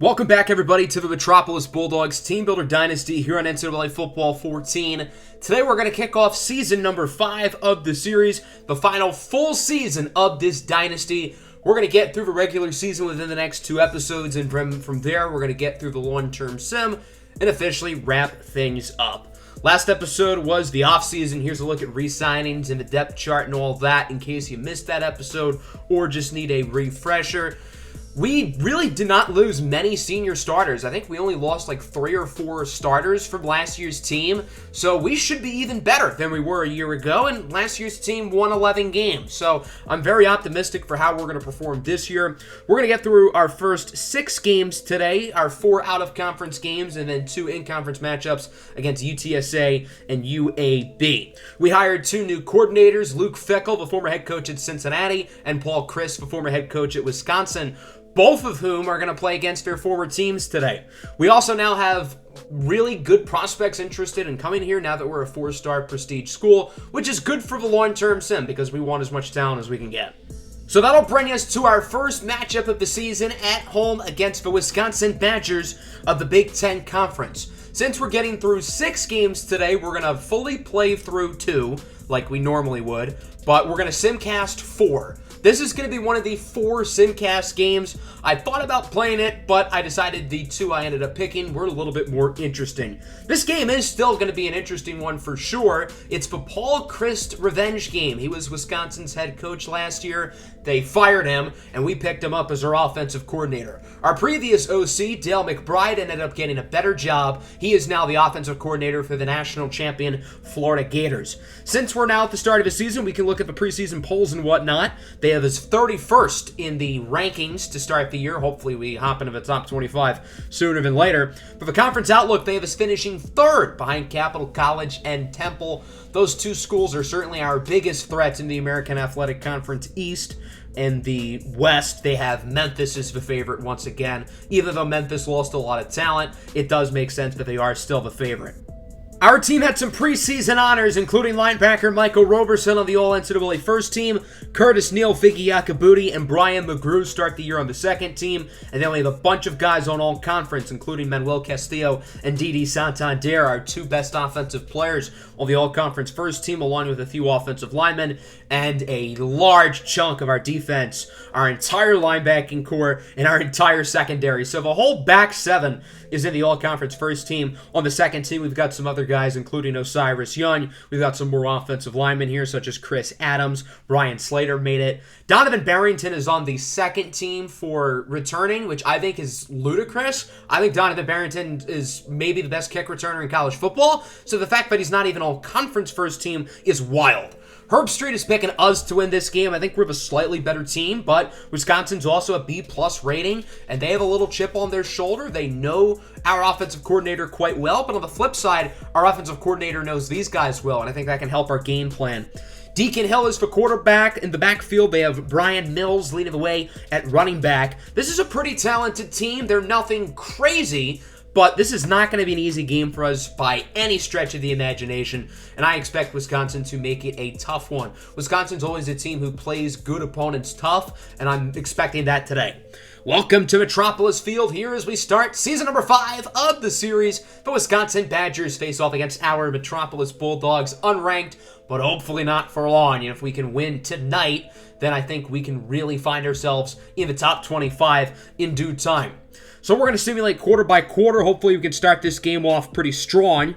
Welcome back, everybody, to the Metropolis Bulldogs Teambuilder Dynasty here on NCAA Football 14. Today, we're going to kick off season number 5 of the series, the final full season of this dynasty. We're going to get through the regular season within the next 2 episodes, and from there, we're going to get through the long-term sim and officially wrap things up. Last episode was the offseason. Here's a look at re-signings and the depth chart and all that in case you missed that episode or just need a refresher. We really did not lose many senior starters. I think we only lost like 3 or 4 starters from last year's team. So we should be even better than we were a year ago. And last year's team won 11 games. So I'm very optimistic for how we're going to perform this year. We're going to get through our first 6 games today, our 4 out-of-conference games, and then 2 in-conference matchups against UTSA and UAB. We hired 2 new coordinators, Luke Fickell, the former head coach at Cincinnati, and Paul Chryst, the former head coach at Wisconsin, both of whom are going to play against their former teams today. We also now have really good prospects interested in coming here now that we're a 4-star prestige school, which is good for the long-term sim because we want as much talent as we can get. So that'll bring us to our first matchup of the season at home against the Wisconsin Badgers of the Big Ten Conference. Since we're getting through 6 games today, we're going to fully play through 2 like we normally would, but we're going to simcast 4. This is going to be one of the 4 simcast games. I thought about playing it, but I decided the 2 I ended up picking were a little bit more interesting. This game is still going to be an interesting one for sure. It's the Paul Chryst revenge game. He was Wisconsin's head coach last year. They fired him, and we picked him up as our offensive coordinator. Our previous OC, Dale McBride, ended up getting a better job. He is now the offensive coordinator for the national champion Florida Gators. Since we're now at the start of the season, we can look at the preseason polls and whatnot. They have us 31st in the rankings to start the year. Hopefully we hop into the top 25 sooner than later. For the conference outlook, they have us finishing 3rd behind Capital College and Temple. Those 2 schools are certainly our biggest threats in the American Athletic Conference East. In the West, they have Memphis as the favorite once again. Even though Memphis lost a lot of talent, it does make sense that they are still the favorite. Our team had some preseason honors, including linebacker Michael Roberson on the All-NCAA first team, Curtis Neal, Figgy Yakabuti, and Brian McGrew start the year on the second team, and then we have a bunch of guys on All-Conference, including Manuel Castillo and Didi Santander, our 2 best offensive players on the All-Conference first team, along with a few offensive linemen, and a large chunk of our defense, our entire linebacking core, and our entire secondary. So the whole back 7 is in the All-Conference first team. On the second team, we've got some other guys, including Osiris Young. We've got some more offensive linemen here, such as Chris Adams. Ryan Slater made it. Donovan Barrington is on the second team for returning, which I think is ludicrous. I think Donovan Barrington is maybe the best kick returner in college football, so the fact that he's not even All-Conference first team is wild. Herb Street is picking us to win this game. I think we're a slightly better team, but Wisconsin's also a B+ rating, and they have a little chip on their shoulder. They know our offensive coordinator quite well, but on the flip side, our offensive coordinator knows these guys well, and I think that can help our game plan. Deacon Hill is the quarterback. In the backfield, they have Brian Mills leading the way at running back. This is a pretty talented team. They're nothing crazy, but this is not going to be an easy game for us by any stretch of the imagination, and I expect Wisconsin to make it a tough one. Wisconsin's always a team who plays good opponents tough, and I'm expecting that today. Welcome to Metropolis Field here as we start season number 5 of the series. The Wisconsin Badgers face off against our Metropolis Bulldogs, unranked, but hopefully not for long. And if we can win tonight, then I think we can really find ourselves in the top 25 in due time. So we're going to simulate quarter by quarter. Hopefully we can start this game off pretty strong.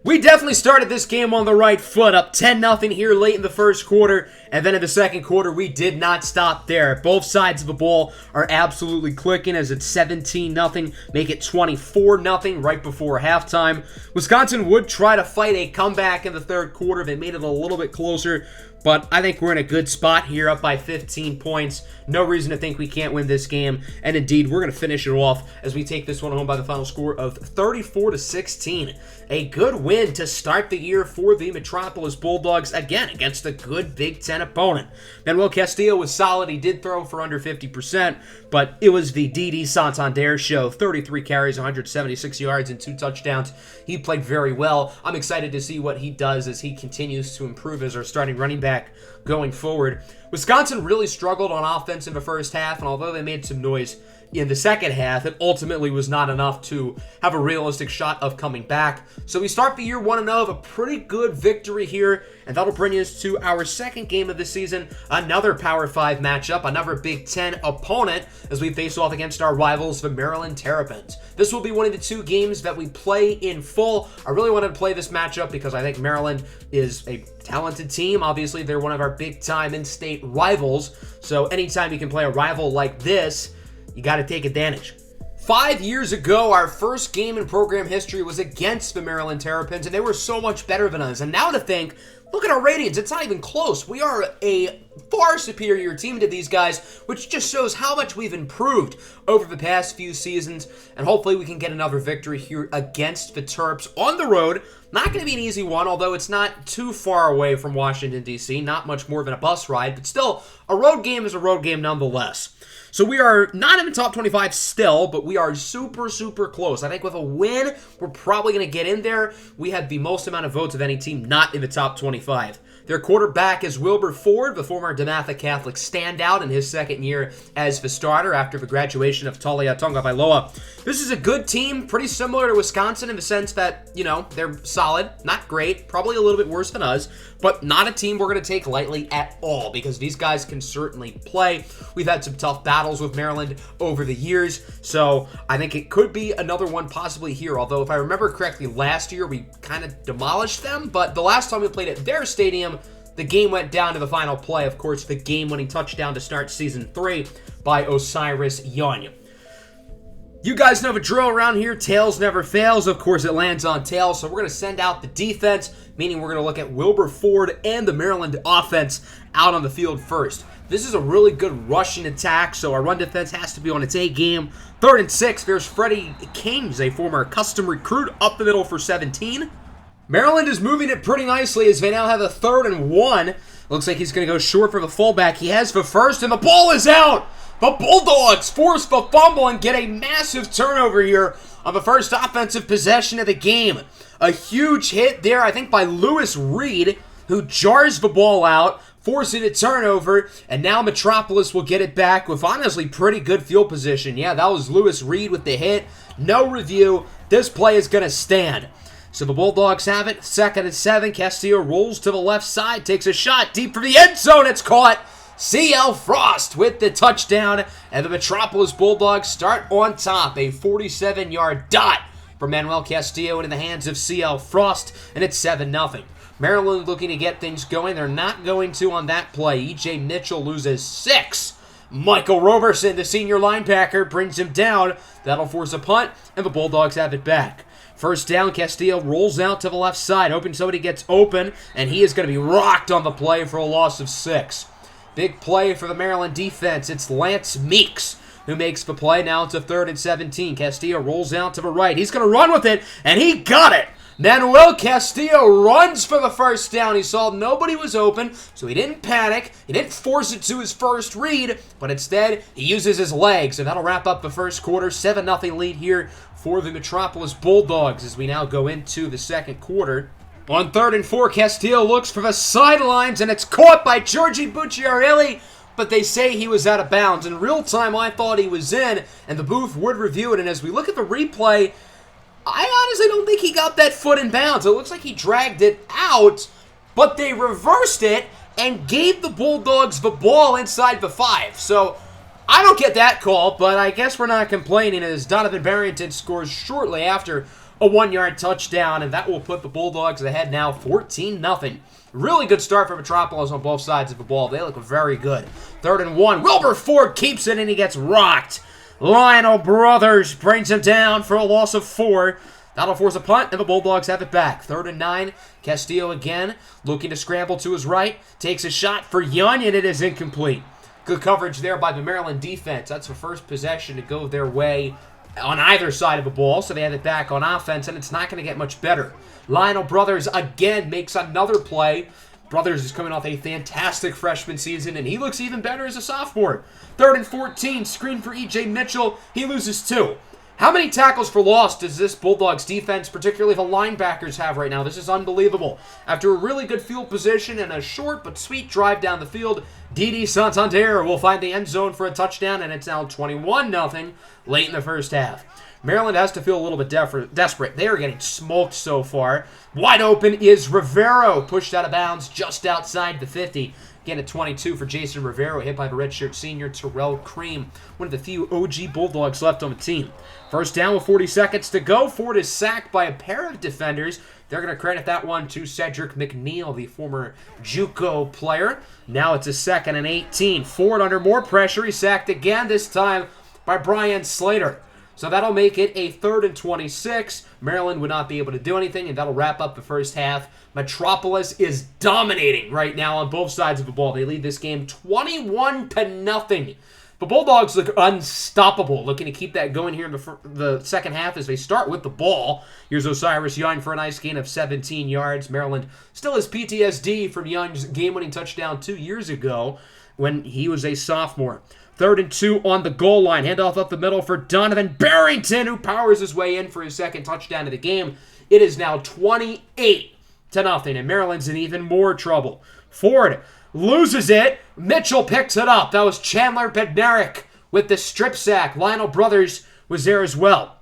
We definitely started this game on the right foot, up 10-0 here late in the first quarter, and then in the second quarter, we did not stop there. Both sides of the ball are absolutely clicking as it's 17-0, make it 24-0 right before halftime. Wisconsin would try to fight a comeback in the third quarter. They made it a little bit closer, but I think we're in a good spot here, up by 15 points. No reason to think we can't win this game, and indeed, we're going to finish it off as we take this one home by the final score of 34-16. A good win to start the year for the Metropolis Bulldogs, again, against a good Big Ten opponent. Manuel Castillo was solid. He did throw for under 50%, but it was the Didi Santander show. 33 carries, 176 yards, and 2 touchdowns. He played very well. I'm excited to see what he does as he continues to improve as our starting running back going forward. Wisconsin really struggled on offense in the first half, and although they made some noise, in the second half, it ultimately was not enough to have a realistic shot of coming back. So we start the year 1-0, a pretty good victory here, and that'll bring us to our second game of the season, another Power 5 matchup, another Big Ten opponent, as we face off against our rivals, the Maryland Terrapins. This will be one of the two games that we play in full. I really wanted to play this matchup because I think Maryland is a talented team. Obviously, they're one of our big-time in-state rivals, so anytime you can play a rival like this, you got to take advantage. 5 years ago, our first game in program history was against the Maryland Terrapins, and they were so much better than us. And now to think, look at our ratings. It's not even close. We are a far superior team to these guys, which just shows how much we've improved over the past few seasons. And hopefully we can get another victory here against the Terps on the road. Not going to be an easy one, although it's not too far away from Washington, D.C. Not much more than a bus ride, but still, a road game is a road game nonetheless. So we are not in the top 25 still, but we are super, super close. I think with a win, we're probably going to get in there. We had the most amount of votes of any team not in the top 25. Their quarterback is Wilbur Ford, the former DeMatha Catholic standout in his second year as the starter after the graduation of Talia Tagovailoa. This is a good team, pretty similar to Wisconsin in the sense that, you know, they're solid, not great, probably a little bit worse than us, but not a team we're going to take lightly at all because these guys can certainly play. We've had some tough battles with Maryland over the years, so I think it could be another one possibly here, although if I remember correctly, last year we kind of demolished them, but the last time we played at their stadium, the game went down to the final play. Of course, the game-winning touchdown to start Season 3 by Osiris Young. You guys know the drill around here. Tails never fails. Of course, it lands on tails. So we're going to send out the defense, meaning we're going to look at Wilbur Ford and the Maryland offense out on the field first. This is a really good rushing attack, so our run defense has to be on its A game. 3rd and 6, there's Freddie Kings, a former custom recruit, up the middle for 17. Maryland is moving it pretty nicely as they now have a 3rd and 1. Looks like he's going to go short for the fullback. He has the first, and the ball is out. The Bulldogs force the fumble and get a massive turnover here on the first offensive possession of the game. A huge hit there, I think, by Lewis Reed, who jars the ball out, forcing a turnover, and now Metropolis will get it back with honestly pretty good field position. Yeah, that was Lewis Reed with the hit. No review. This play is going to stand. So the Bulldogs have it. 2nd and 7. Castillo rolls to the left side, takes a shot deep for the end zone. It's caught. C.L. Frost with the touchdown, and the Metropolis Bulldogs start on top. A 47-yard dot for Manuel Castillo into the hands of C.L. Frost, and it's 7-0. Maryland looking to get things going. They're not going to on that play. E.J. Mitchell loses 6. Michael Roberson, the senior linebacker, brings him down. That'll force a punt, and the Bulldogs have it back. First down, Castillo rolls out to the left side, hoping somebody gets open, and he is going to be rocked on the play for a loss of 6. Big play for the Maryland defense. It's Lance Meeks who makes the play. Now it's a 3rd and 17. Castillo rolls out to the right. He's going to run with it, and he got it. Manuel Castillo runs for the first down. He saw nobody was open, so he didn't panic. He didn't force it to his first read, but instead he uses his legs, and that'll wrap up the first quarter. 7-0 lead here for the Metropolis Bulldogs as we now go into the second quarter. On 3rd and 4, Castillo looks for the sidelines, and it's caught by Giorgi Bucciarelli, but they say he was out of bounds. In real time, I thought he was in, and the booth would review it, and as we look at the replay, I honestly don't think he got that foot in bounds. It looks like he dragged it out, but they reversed it and gave the Bulldogs the ball inside the 5. So I don't get that call, but I guess we're not complaining as Donovan Barrington scores shortly after a 1-yard touchdown, and that will put the Bulldogs ahead now 14-0. Really good start for Metropolis on both sides of the ball. They look very good. 3rd and 1. Wilbur Ford keeps it, and he gets rocked. Lionel Brothers brings him down for a loss of 4. That'll force a punt, and the Bulldogs have it back. 3rd and 9. Castillo again, looking to scramble to his right. Takes a shot for Young, and it is incomplete. Good coverage there by the Maryland defense. That's the first possession to go their way on either side of the ball, so they have it back on offense, and it's not going to get much better. Lionel Brothers again makes another play. Brothers is coming off a fantastic freshman season, and he looks even better as a sophomore. 3rd and 14, screen for E.J. Mitchell. He loses 2. How many tackles for loss does this Bulldogs defense, particularly the linebackers, have right now? This is unbelievable. After a really good field position and a short but sweet drive down the field, Didi Santander will find the end zone for a touchdown, and it's now 21-0 late in the first half. Maryland has to feel a little bit desperate. They are getting smoked so far. Wide open is Rivero, pushed out of bounds just outside the 50. Again at 22 for Jason Rivero, hit by the redshirt senior Terrell Cream, one of the few OG Bulldogs left on the team. First down with 40 seconds to go. Ford is sacked by a pair of defenders. They're going to credit that one to Cedric McNeil, the former JUCO player. Now it's a 2nd and 18. Ford under more pressure. He's sacked again, this time by Brian Slater. So that'll make it a 3rd and 26. Maryland would not be able to do anything, and that'll wrap up the first half. Metropolis is dominating right now on both sides of the ball. They lead this game 21-0. The Bulldogs look unstoppable, looking to keep that going here in the second half as they start with the ball. Here's Osiris Young for a nice gain of 17 yards. Maryland still has PTSD from Young's game-winning touchdown 2 years ago when he was a sophomore. 3rd and 2 on the goal line. Handoff up the middle for Donovan Barrington, who powers his way in for his second touchdown of the game. It is now 28-0, and Maryland's in even more trouble. Ford loses it. Mitchell picks it up. That was Chandler Bednarik with the strip sack. Lionel Brothers was there as well.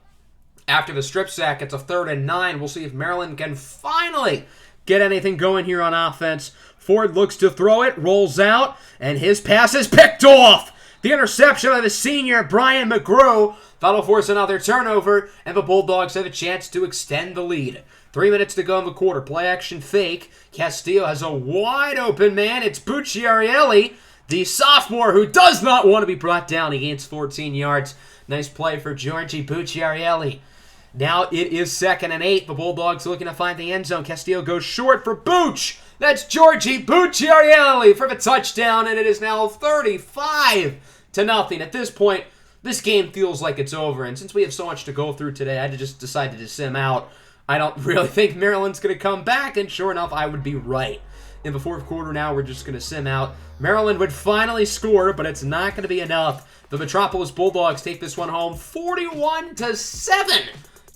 After the strip sack, it's a 3rd and 9. We'll see if Maryland can finally get anything going here on offense. Ford looks to throw it, rolls out, and his pass is picked off. The interception of the senior, Brian McGrew. That'll force another turnover, and the Bulldogs have a chance to extend the lead. 3 minutes to go in the quarter. Play action fake. Castillo has a wide open man. It's Bucciarelli, the sophomore who does not want to be brought down. He gains 14 yards. Nice play for Giorgi Bucciarelli. Now it is 2nd and 8. The Bulldogs looking to find the end zone. Castillo goes short for Booch. That's Giorgi Bucciarelli for the touchdown, and it is now 35-0. At this point, this game feels like it's over, and since we have so much to go through today, I just decided to sim out. I don't really think Maryland's going to come back, and sure enough, I would be right. In the fourth quarter now, we're just going to sim out. Maryland would finally score, but it's not going to be enough. The Metropolis Bulldogs take this one home 41-7,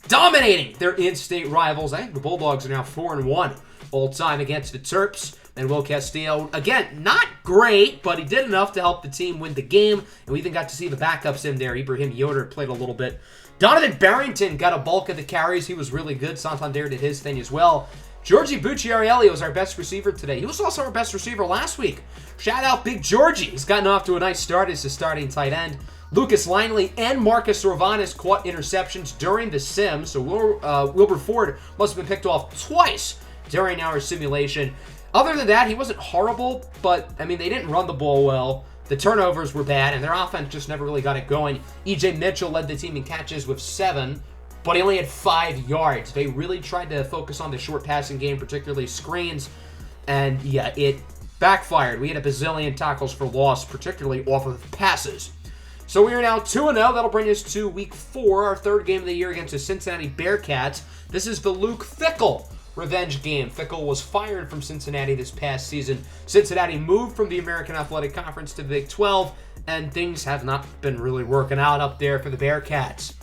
dominating their in-state rivals. I think the Bulldogs are now 4-1 all-time against the Terps. And Will Castillo, again, not great, but he did enough to help the team win the game. And we even got to see the backups in there. Ibrahim Yoder played a little bit. Donovan Barrington got a bulk of the carries. He was really good. Santander did his thing as well. Giorgi Bucciarelli was our best receiver today. He was also our best receiver last week. Shout out Big Georgie. He's gotten off to a nice start as the starting tight end. Lucas Lineley and Marcus Rovanis caught interceptions during the sim. So Wilbur Ford must have been picked off twice during our simulation. Other than that, he wasn't horrible, but, I mean, they didn't run the ball well. The turnovers were bad, and their offense just never really got it going. E.J. Mitchell led the team in catches with 7, but he only had 5 yards. They really tried to focus on the short passing game, particularly screens, and, yeah, it backfired. We had a bazillion tackles for loss, particularly off of passes. So we are now 2-0. That'll bring us to Week 4, our third game of the year against the Cincinnati Bearcats. This is the Luke Fickell revenge game. Fickell was fired from Cincinnati this past season. Cincinnati moved from the American Athletic Conference to the Big 12, and things have not been really working out up there for the Bearcats.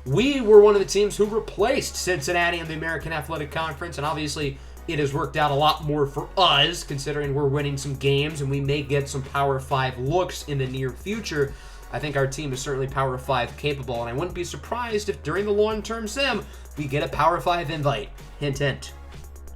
We were one of the teams who replaced Cincinnati in the American Athletic Conference, and obviously it has worked out a lot more for us, considering we're winning some games, and we may get some Power 5 looks in the near future. I think our team is certainly Power 5 capable, and I wouldn't be surprised if during the long-term sim, we get a Power 5 invite. Hint, hint.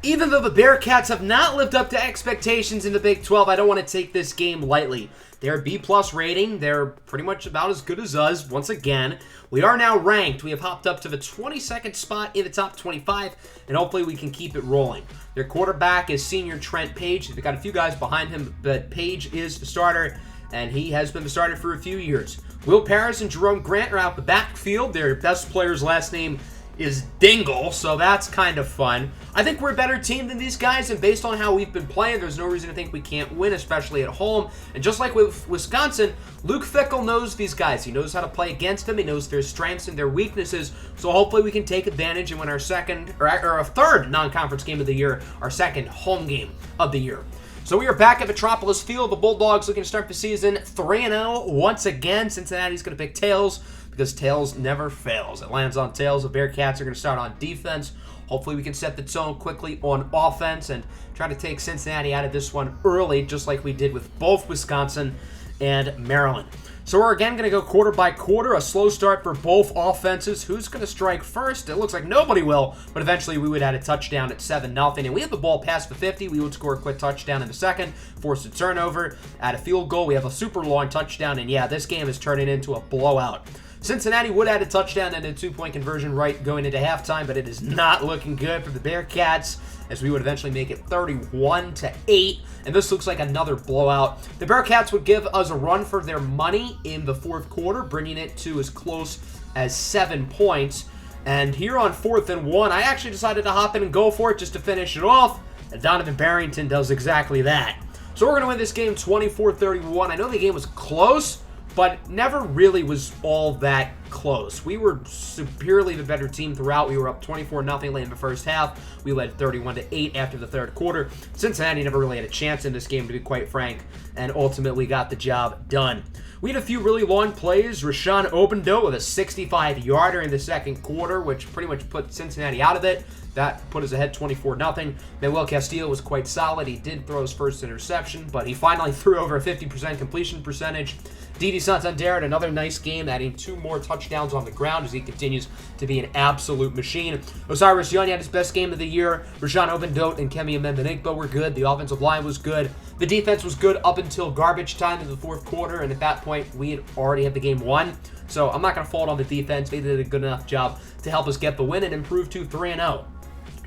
Even though the Bearcats have not lived up to expectations in the Big 12, I don't want to take this game lightly. They're B+ rating. They're pretty much about as good as us once again. We are now ranked. We have hopped up to the 22nd spot in the top 25, and hopefully we can keep it rolling. Their quarterback is senior Trent Page. They've got a few guys behind him, but Page is the starter, and he has been the starter for a few years. Will Paris and Jerome Grant are out the backfield. Their best player's last name is Dingle, so that's kind of fun. I think we're a better team than these guys, and based on how we've been playing, there's no reason to think we can't win, especially at home. And just like with Wisconsin, Luke Fickell knows these guys. He knows how to play against them. He knows their strengths and their weaknesses, so hopefully we can take advantage and win our second, or our third non-conference game of the year, our second home game of the year. So we are back at Metropolis Field. The Bulldogs looking to start the season 3-0 once again. Cincinnati's going to pick tails because tails never fails. It lands on tails. The Bearcats are going to start on defense. Hopefully we can set the tone quickly on offense and try to take Cincinnati out of this one early, just like we did with both Wisconsin and Maryland. So we're again going to go quarter by quarter, a slow start for both offenses. Who's going to strike first? It looks like nobody will, but eventually we would add a touchdown at 7-0, and we have the ball past the 50. We would score a quick touchdown in the second, force a turnover, add a field goal. We have a super long touchdown, and yeah, this game is turning into a blowout. Cincinnati would add a touchdown and a 2-point conversion right going into halftime, but it is not looking good for the Bearcats, as we would eventually make it 31-8, and this looks like another blowout. The Bearcats would give us a run for their money in the fourth quarter, bringing it to as close as 7 points. And here on 4th and 1, I actually decided to hop in and go for it just to finish it off, and Donovan Barrington does exactly that. So we're going to win this game 24-31. I know the game was close, but never really was all that close. We were superiorly the better team throughout. We were up 24-0 late in the first half. We led 31-8 after the third quarter. Cincinnati never really had a chance in this game, to be quite frank, and ultimately got the job done. We had a few really long plays. Rashawn Obendote with a 65-yarder in the second quarter, which pretty much put Cincinnati out of it. That put us ahead 24-0. Manuel Castillo was quite solid. He did throw his first interception, but he finally threw over a 50% completion percentage. Didi Santander had another nice game, adding 2 more touchdowns on the ground as he continues to be an absolute machine. Osiris Young had his best game of the year. Rashawn Obendote and Kemi Amembanigbo were good. The offensive line was good. The defense was good up until garbage time in the fourth quarter, and at that point, we had already had the game won. So I'm not going to fault on the defense. They did a good enough job to help us get the win and improve to 3-0.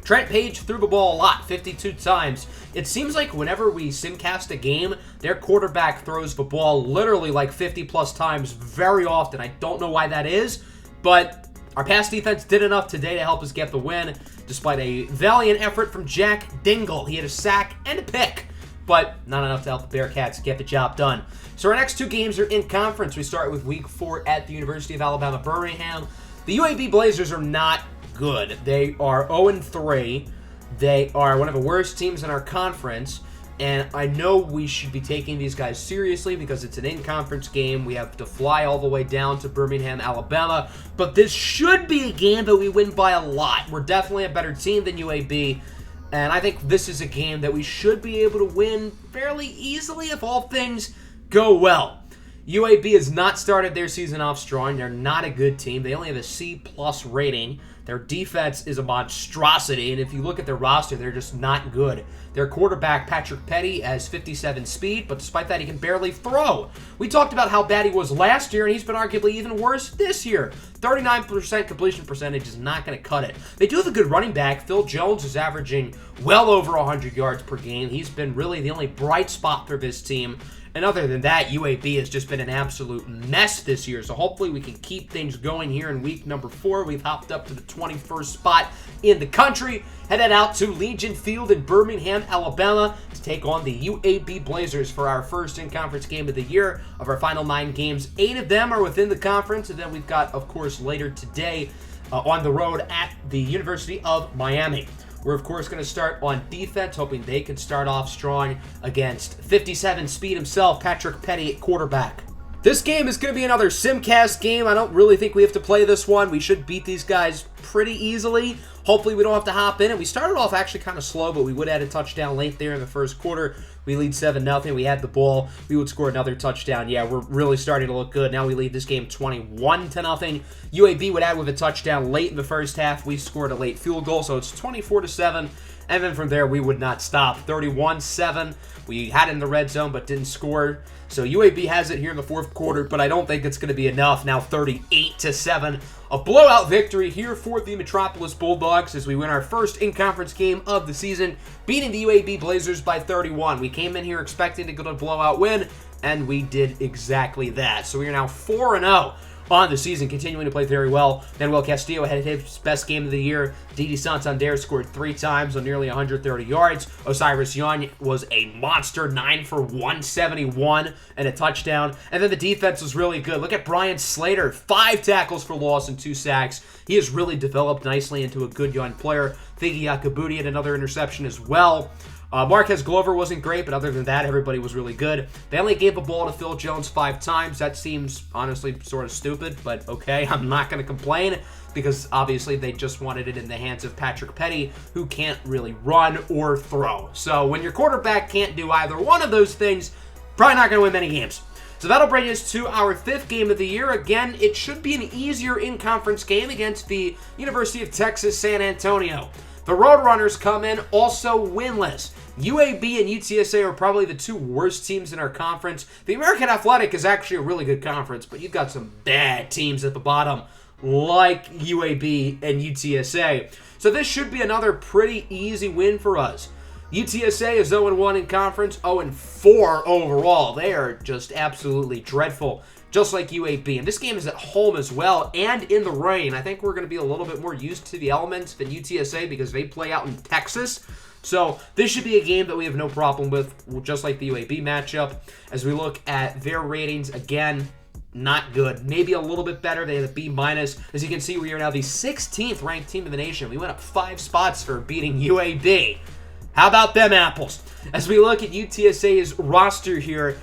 Trent Page threw the ball a lot, 52 times. It seems like whenever we simcast a game, their quarterback throws the ball literally like 50-plus times very often. I don't know why that is, but our pass defense did enough today to help us get the win, despite a valiant effort from Jack Dingle. He had a sack and a pick, but not enough to help the Bearcats get the job done. So our next 2 games are in conference. We start with Week 4 at the University of Alabama, Birmingham. The UAB Blazers are not good. They are 0-3. They are one of the worst teams in our conference, and I know we should be taking these guys seriously because it's an in-conference game. We have to fly all the way down to Birmingham, Alabama, but this should be a game that we win by a lot. We're definitely a better team than UAB, and I think this is a game that we should be able to win fairly easily if all things go well. UAB has not started their season off strong. They're not a good team. They only have a C+ rating. Their defense is a monstrosity, and if you look at their roster, they're just not good. Their quarterback, Patrick Petty, has 57 speed, but despite that, he can barely throw. We talked about how bad he was last year, and he's been arguably even worse this year. 39% completion percentage is not going to cut it. They do have a good running back. Phil Jones is averaging well over 100 yards per game. He's been really the only bright spot for this team. And other than that, UAB has just been an absolute mess this year. So hopefully we can keep things going here in week number 4. We've hopped up to the 21st spot in the country. Headed out to Legion Field in Birmingham, Alabama to take on the UAB Blazers for our first in-conference game of the year. Of our final 9 games, 8 of them are within the conference. And then we've got, of course, later today on the road at the University of Miami. We're, of course, going to start on defense, hoping they can start off strong against 57 speed himself, Patrick Petty at quarterback. This game is going to be another simcast game. I don't really think we have to play this one. We should beat these guys pretty easily. Hopefully we don't have to hop in. And we started off actually kind of slow, but we would add a touchdown late there in the first quarter. We lead 7-0. We had the ball. We would score another touchdown. Yeah, we're really starting to look good. Now we lead this game 21-0. UAB would add with a touchdown late in the first half. We scored a late field goal, so it's 24-7. And then from there, we would not stop. 31-7. We had it in the red zone, but didn't score. So UAB has it here in the fourth quarter, but I don't think it's going to be enough. Now 38-7. A blowout victory here for the Metropolis Bulldogs as we win our first in-conference game of the season, beating the UAB Blazers by 31. We came in here expecting to get a blowout win, and we did exactly that. So we are now 4-0 on the season, continuing to play very well. Manuel Castillo had his best game of the year. Didi Santander scored 3 times on nearly 130 yards. Osiris Young was a monster, 9 for 171 and a touchdown. And then the defense was really good. Look at Brian Slater, 5 tackles for loss and 2 sacks. He has really developed nicely into a good young player. Figi Yakabuti had another interception as well. Marquez Glover wasn't great, but other than that, everybody was really good. They only gave the ball to Phil Jones 5 times. That seems, honestly, sort of stupid, but okay, I'm not going to complain because, obviously, they just wanted it in the hands of Patrick Petty, who can't really run or throw. So when your quarterback can't do either one of those things, probably not going to win many games. So that'll bring us to our 5th game of the year. Again, it should be an easier in-conference game against the University of Texas San Antonio. The Roadrunners come in also winless. UAB and UTSA are probably the 2 worst teams in our conference. The American Athletic is actually a really good conference, but you've got some bad teams at the bottom, like UAB and UTSA. So this should be another pretty easy win for us. UTSA is 0-1 in conference, 0-4 overall. They are just absolutely dreadful, just like UAB. And this game is at home as well, and in the rain. I think we're going to be a little bit more used to the elements than UTSA because they play out in Texas. So this should be a game that we have no problem with, just like the UAB matchup. As we look at their ratings, again, not good. Maybe a little bit better. They have a B-. As you can see, we are now the 16th ranked team in the nation. We went up 5 spots for beating UAB. How about them apples? As we look at UTSA's roster here,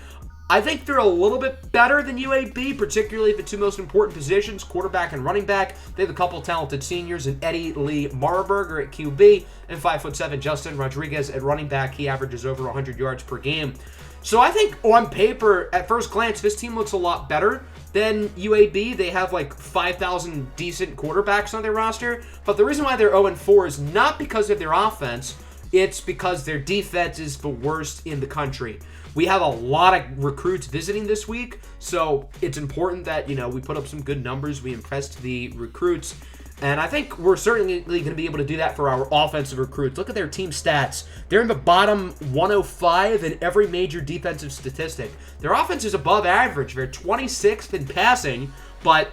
I think they're a little bit better than UAB, particularly the 2 most important positions, quarterback and running back. They have a couple talented seniors in Eddie Lee Marburger at QB and 5'7" Justin Rodriguez at running back. He averages over 100 yards per game. So I think on paper, at first glance, this team looks a lot better than UAB. They have like 5,000 decent quarterbacks on their roster. But the reason why they're 0-4 is not because of their offense. It's because their defense is the worst in the country. We have a lot of recruits visiting this week, so it's important that, we put up some good numbers. We impressed the recruits, and I think we're certainly going to be able to do that for our offensive recruits. Look at their team stats. They're in the bottom 105 in every major defensive statistic. Their offense is above average. They're 26th in passing, but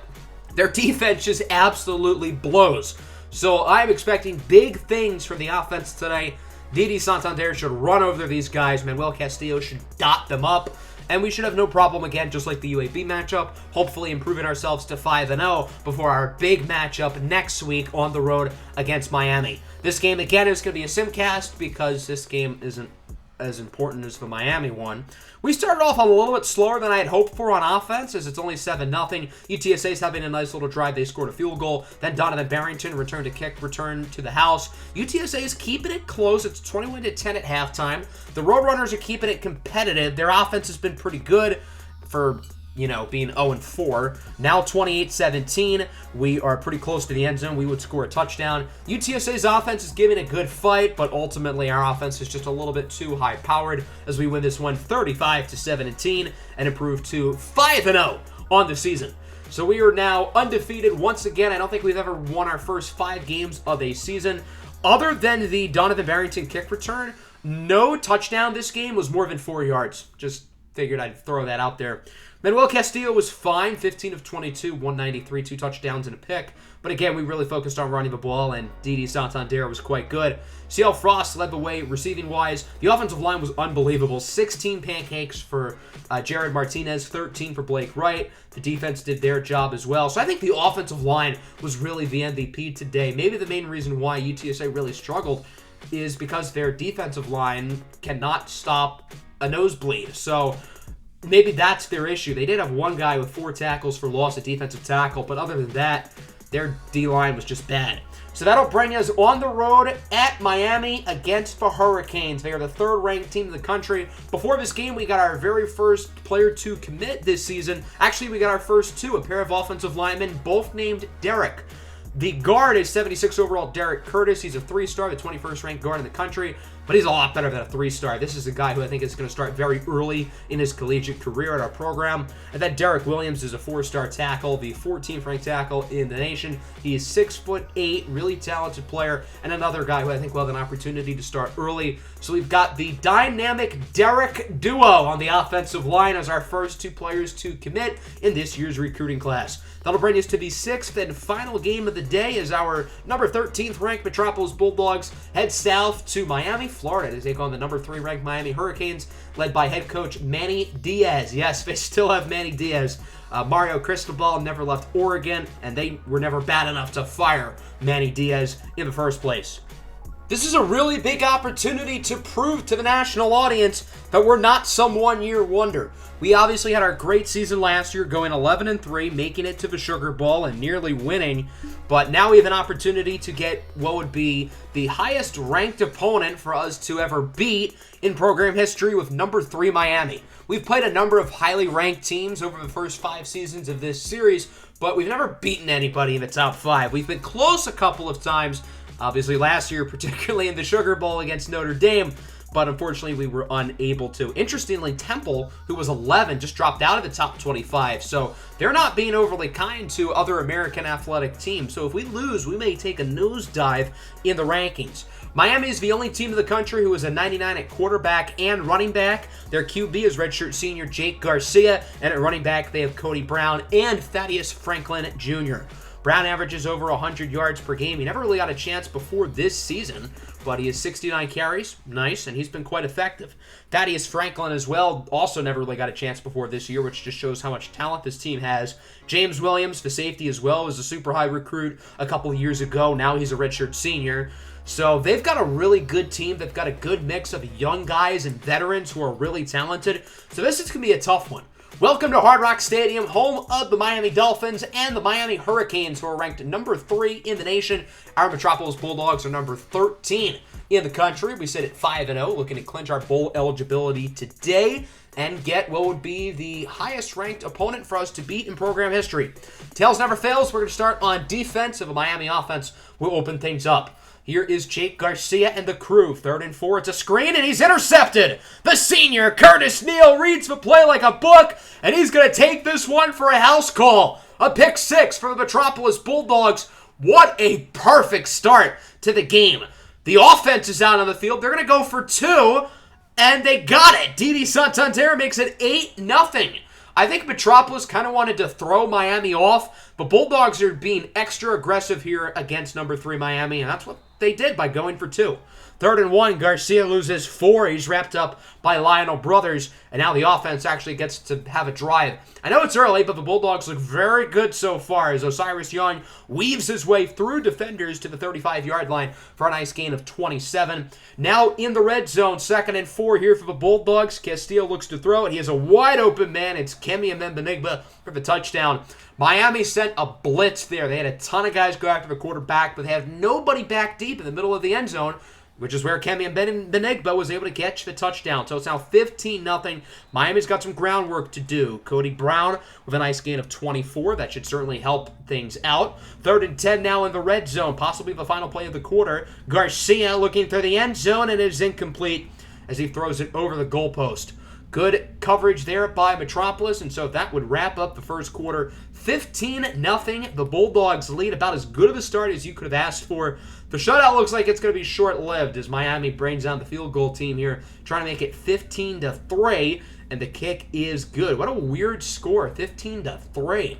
their defense just absolutely blows. So I'm expecting big things from the offense today. Didi Santander should run over these guys. Manuel Castillo should dot them up. And we should have no problem, again, just like the UAB matchup, hopefully improving ourselves to 5-0 before our big matchup next week on the road against Miami. This game, again, is going to be a simcast because this game isn't as important as the Miami one. We started off a little bit slower than I had hoped for on offense, as it's only 7-0. UTSA is having a nice little drive. They scored a field goal. Then Donovan Barrington returned a kick, return to the house. UTSA is keeping it close. It's 21-10 at halftime. The Roadrunners are keeping it competitive. Their offense has been pretty good for being 0-4. Now 28-17. We are pretty close to the end zone. We would score a touchdown. UTSA's offense is giving a good fight, but ultimately our offense is just a little bit too high-powered as we win this one 35-17 and improve to 5-0 on the season. So we are now undefeated once again. I don't think we've ever won our first 5 games of a season. Other than the Donovan Barrington kick return, no touchdown this game was more than 4 yards. Just figured I'd throw that out there. Manuel Castillo was fine, 15 of 22, 193, 2 touchdowns and a pick. But again, we really focused on running the ball, and Didi Santander was quite good. CL Frost led the way receiving-wise. The offensive line was unbelievable. 16 pancakes for Jared Martinez, 13 for Blake Wright. The defense did their job as well. So I think the offensive line was really the MVP today. Maybe the main reason why UTSA really struggled is because their defensive line cannot stop a nosebleed. So maybe that's their issue. They did have one guy with 4 tackles for loss at defensive tackle, but other than that, their D-line was just bad. So that'll bring us on the road at Miami against the Hurricanes. They are the 3rd-ranked team in the country. Before this game, we got our very first player to commit this season. Actually, we got our first 2, a pair of offensive linemen, both named Derek. The guard is 76 overall Derek Curtis. He's a 3-star, the 21st ranked guard in the country, but he's a lot better than a 3-star. This is a guy who I think is going to start very early in his collegiate career at our program. And then Derek Williams is a 4-star tackle, the 14th ranked tackle in the nation. He is 6'8", really talented player, and another guy who I think will have an opportunity to start early. So we've got the dynamic Derek duo on the offensive line as our first 2 players to commit in this year's recruiting class. That'll bring us to the 6th and final game of the day as our number 13th ranked Metropolis Bulldogs head south to Miami, Florida to take on the number 3 ranked Miami Hurricanes led by head coach Manny Diaz. Yes, they still have Manny Diaz. Mario Cristobal never left Oregon, and they were never bad enough to fire Manny Diaz in the first place. This is a really big opportunity to prove to the national audience that we're not some one-year wonder. We obviously had our great season last year, going 11-3, making it to the Sugar Bowl and nearly winning. But now we have an opportunity to get what would be the highest ranked opponent for us to ever beat in program history with number 3 Miami. We've played a number of highly ranked teams over the first 5 seasons of this series, but we've never beaten anybody in the top 5. We've been close a couple of times, obviously last year, particularly in the Sugar Bowl against Notre Dame, but unfortunately we were unable to. Interestingly, Temple, who was 11, just dropped out of the top 25, so they're not being overly kind to other American athletic teams. So if we lose, we may take a nosedive in the rankings. Miami is the only team in the country who is a 99 at quarterback and running back. Their QB is redshirt senior Jake Garcia, and at running back they have Cody Brown and Thaddeus Franklin Jr. Brown averages over 100 yards per game. He never really got a chance before this season, but he has 69 carries. Nice, and he's been quite effective. Thaddeus Franklin as well also never really got a chance before this year, which just shows how much talent this team has. James Williams, the safety as well, was a super high recruit a couple of years ago. Now he's a redshirt senior. So they've got a really good team. They've got a good mix of young guys and veterans who are really talented. So this is going to be a tough one. Welcome to Hard Rock Stadium, home of the Miami Dolphins and the Miami Hurricanes, who are ranked number 3 in the nation. Our Metropolis Bulldogs are number 13 in the country. We sit at 5-0, looking to clinch our bowl eligibility today and get what would be the highest ranked opponent for us to beat in program history. Tails never fails. We're going to start on defense. Of a Miami offense will open things up. Here is Jake Garcia and the crew. 3rd and 4. It's a screen, and he's intercepted. The senior, Curtis Neal, reads the play like a book, and he's going to take this one for a house call. A pick 6 for the Metropolis Bulldogs. What a perfect start to the game. The offense is out on the field. They're going to go for 2, and they got it. Didi Santander makes it 8-0. I think Metropolis kind of wanted to throw Miami off, but Bulldogs are being extra aggressive here against number 3 Miami, and that's what they did by going for 2. 3rd and 1, Garcia loses 4. He's wrapped up by Lionel Brothers, and now the offense actually gets to have a drive. I know it's early, but the Bulldogs look very good so far as Osiris Young weaves his way through defenders to the 35-yard line for a nice gain of 27. Now in the red zone, 2nd and 4 here for the Bulldogs. Castillo looks to throw it. He has a wide-open man. It's Kemi Embenigba for the touchdown. Miami sent a blitz there. They had a ton of guys go after the quarterback, but they have nobody back deep in the middle of the end zone, which is where Kemi Embenigba was able to catch the touchdown. So it's now 15-0. Miami's got some groundwork to do. Cody Brown with a nice gain of 24. That should certainly help things out. 3rd and 10 now in the red zone, possibly the final play of the quarter. Garcia looking through the end zone, and it is incomplete as he throws it over the goalpost. Good coverage there by Metropolis, and so that would wrap up the first quarter. 15-0. The Bulldogs lead, about as good of a start as you could have asked for. The shutout looks like it's going to be short-lived as Miami brings down the field goal team here, trying to make it 15-3, and the kick is good. What a weird score, 15-3.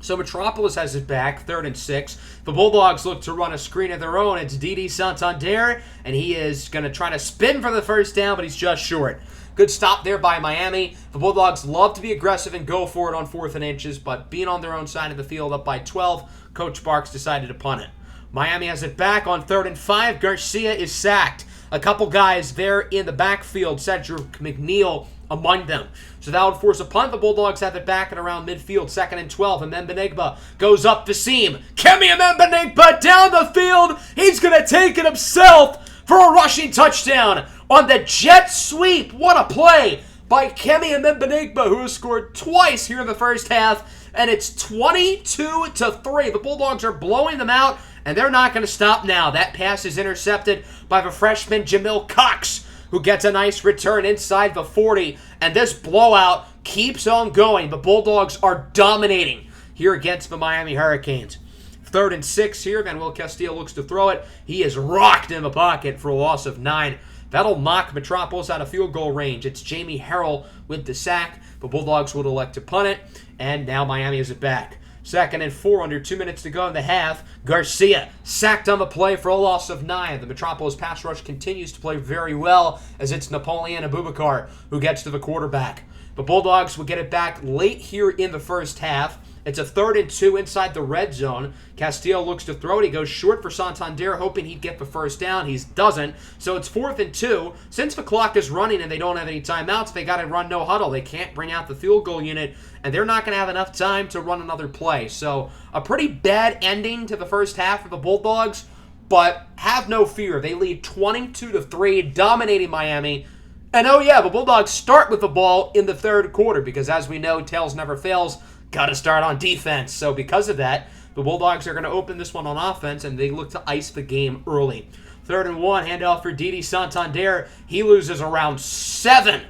So Metropolis has it back, 3rd and 6. The Bulldogs look to run a screen of their own. It's Didi Santander, and he is going to try to spin for the first down, but he's just short. Good stop there by Miami. The Bulldogs love to be aggressive and go for it on 4th and inches, but being on their own side of the field up by 12, Coach Barks decided to punt it. Miami has it back on 3rd and 5. Garcia is sacked. A couple guys there in the backfield, Cedric McNeil among them. So that would force a punt. The Bulldogs have it back at around midfield, 2nd and 12. Embenigba goes up the seam. Kemi Embenigba down the field. He's going to take it himself for a rushing touchdown on the jet sweep. What a play by Kemi Embenigba, who has scored twice here in the first half, and it's 22-3. The Bulldogs are blowing them out, and they're not going to stop now. That pass is intercepted by the freshman Jamil Cox, who gets a nice return inside the 40, and this blowout keeps on going. The Bulldogs are dominating here against the Miami Hurricanes. 3rd and 6 here. Manuel Castillo looks to throw it. He is rocked in the pocket for a loss of 9. That'll knock Metropolis out of field goal range. It's Jamie Harrell with the sack. The Bulldogs would elect to punt it, and now Miami has it back. 2nd and 4, under 2 minutes to go in the half. Garcia sacked on the play for a loss of 9. The Metropolis pass rush continues to play very well as it's Napoleon Abubakar who gets to the quarterback. The Bulldogs will get it back late here in the first half. It's a 3rd and 2 inside the red zone. Castillo looks to throw it. He goes short for Santander, hoping he'd get the first down. He doesn't. So it's 4th and 2. Since the clock is running and they don't have any timeouts, they got to run no huddle. They can't bring out the field goal unit, and they're not going to have enough time to run another play. So a pretty bad ending to the first half for the Bulldogs, but have no fear. They lead 22-3, dominating Miami. And oh yeah, the Bulldogs start with the ball in the 3rd quarter because, as we know, tails never fails. Got to start on defense. So because of that, the Bulldogs are going to open this one on offense, and they look to ice the game early. 3rd and 1, handoff for Didi Santander. He loses around 7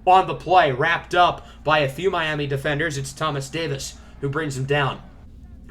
on the play, wrapped up by a few Miami defenders. It's Thomas Davis who brings him down.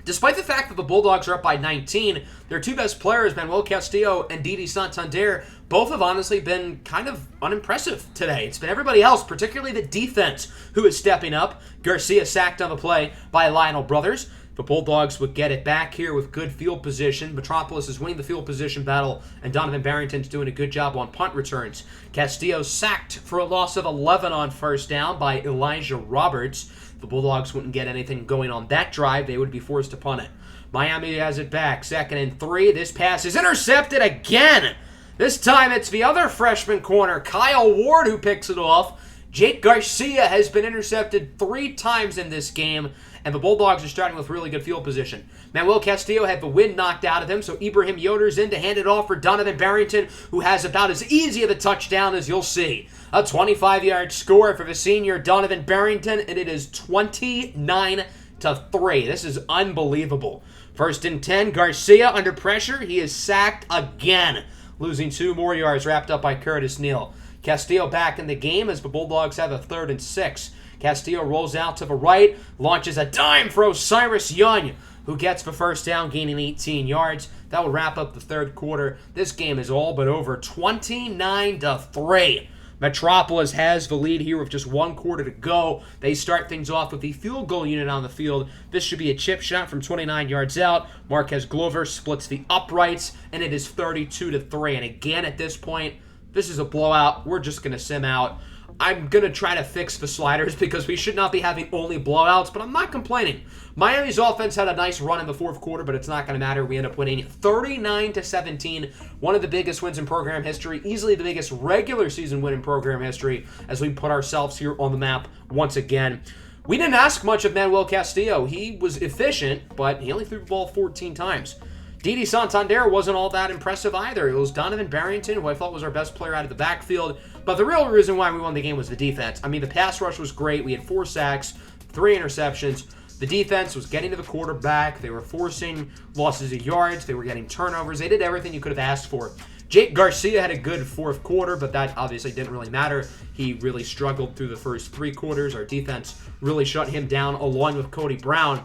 Despite the fact that the Bulldogs are up by 19, their 2 best players, Manuel Castillo and Didi Santander, both have honestly been kind of unimpressive today. It's been everybody else, particularly the defense, who is stepping up. Garcia sacked on the play by Lionel Brothers. The Bulldogs would get it back here with good field position. Metropolis is winning the field position battle, and Donovan Barrington's doing a good job on punt returns. Castillo sacked for a loss of 11 on first down by Elijah Roberts. The Bulldogs wouldn't get anything going on that drive. They would be forced to punt it. Miami has it back. 2nd and 3. This pass is intercepted again. This time it's the other freshman corner, Kyle Ward, who picks it off. Jake Garcia has been intercepted 3 times in this game, and the Bulldogs are starting with really good field position. Manuel Castillo had the wind knocked out of him, so Ibrahim Yoder's in to hand it off for Donovan Barrington, who has about as easy of a touchdown as you'll see. A 25-yard score for the senior Donovan Barrington, and it is 29-3. This is unbelievable. 1st and 10, Garcia under pressure. He is sacked again, losing 2 more yards, wrapped up by Curtis Neal. Castillo back in the game as the Bulldogs have a 3rd and 6. Castillo rolls out to the right, launches a dime for Osiris Young, who gets the first down, gaining 18 yards. That will wrap up the 3rd quarter. This game is all but over, 29-3. Metropolis has the lead here with just 1 quarter to go. They start things off with the field goal unit on the field. This should be a chip shot from 29 yards out. Marquez Glover splits the uprights, and it is 32-3. And again, at this point, this is a blowout. We're just going to sim out. I'm going to try to fix the sliders because we should not be having only blowouts, but I'm not complaining. Miami's offense had a nice run in the 4th quarter, but it's not going to matter. We end up winning 39-17, one of the biggest wins in program history, easily the biggest regular season win in program history, as we put ourselves here on the map once again. We didn't ask much of Manuel Castillo. He was efficient, but he only threw the ball 14 times. Didi Santander wasn't all that impressive either. It was Donovan Barrington, who I thought was our best player out of the backfield. But the real reason why we won the game was the defense. I mean, the pass rush was great. We had 4 sacks, 3 interceptions. The defense was getting to the quarterback. They were forcing losses of yards. They were getting turnovers. They did everything you could have asked for. Jake Garcia had a good 4th quarter, but that obviously didn't really matter. He really struggled through the first 3 quarters. Our defense really shut him down, along with Cody Brown.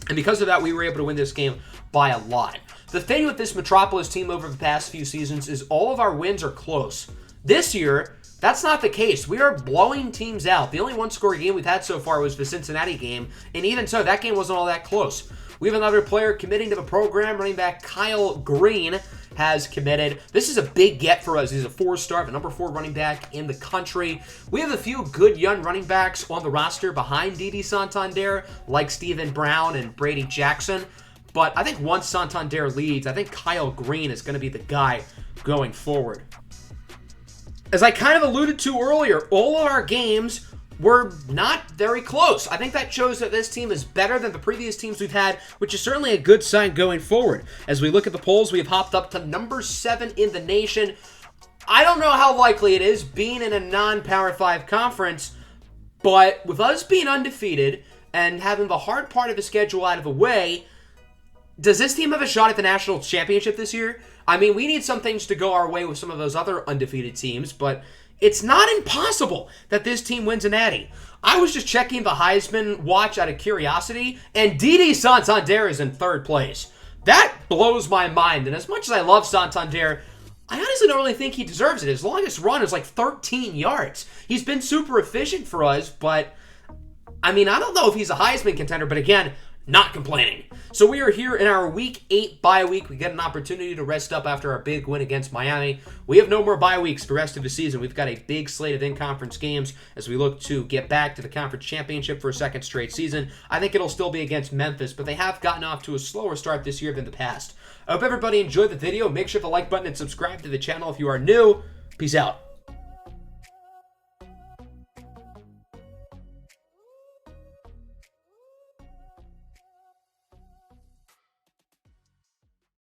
And because of that, we were able to win this game by a lot. The thing with this Metropolis team over the past few seasons is all of our wins are close. This year, that's not the case. We are blowing teams out. The only 1-score game we've had so far was the Cincinnati game, and even so, that game wasn't all that close. We have another player committing to the program. Running back Kyle Green has committed. This is a big get for us. He's a 4-star, the number 4 running back in the country. We have a few good young running backs on the roster behind Didi Santander, like Stephen Brown and Brady Jackson. But I think once Santander leads, I think Kyle Green is going to be the guy going forward. As I kind of alluded to earlier, all of our games were not very close. I think that shows that this team is better than the previous teams we've had, which is certainly a good sign going forward. As we look at the polls, we have hopped up to number 7 in the nation. I don't know how likely it is being in a non-Power 5 conference, but with us being undefeated and having the hard part of the schedule out of the way, does this team have a shot at the national championship this year? I mean, we need some things to go our way with some of those other undefeated teams, but it's not impossible that this team wins a natty. I was just checking the Heisman watch out of curiosity, and Didi Santander is in 3rd place. That blows my mind, and as much as I love Santander, I honestly don't really think he deserves it. His longest run is like 13 yards. He's been super efficient for us, but I mean, I don't know if he's a Heisman contender, but again, not complaining. So we are here in our Week 8 bye week. We get an opportunity to rest up after our big win against Miami. We have no more bye weeks for the rest of the season. We've got a big slate of in-conference games as we look to get back to the conference championship for a second straight season. I think it'll still be against Memphis, but they have gotten off to a slower start this year than the past. I hope everybody enjoyed the video. Make sure to like button and subscribe to the channel if you are new. Peace out.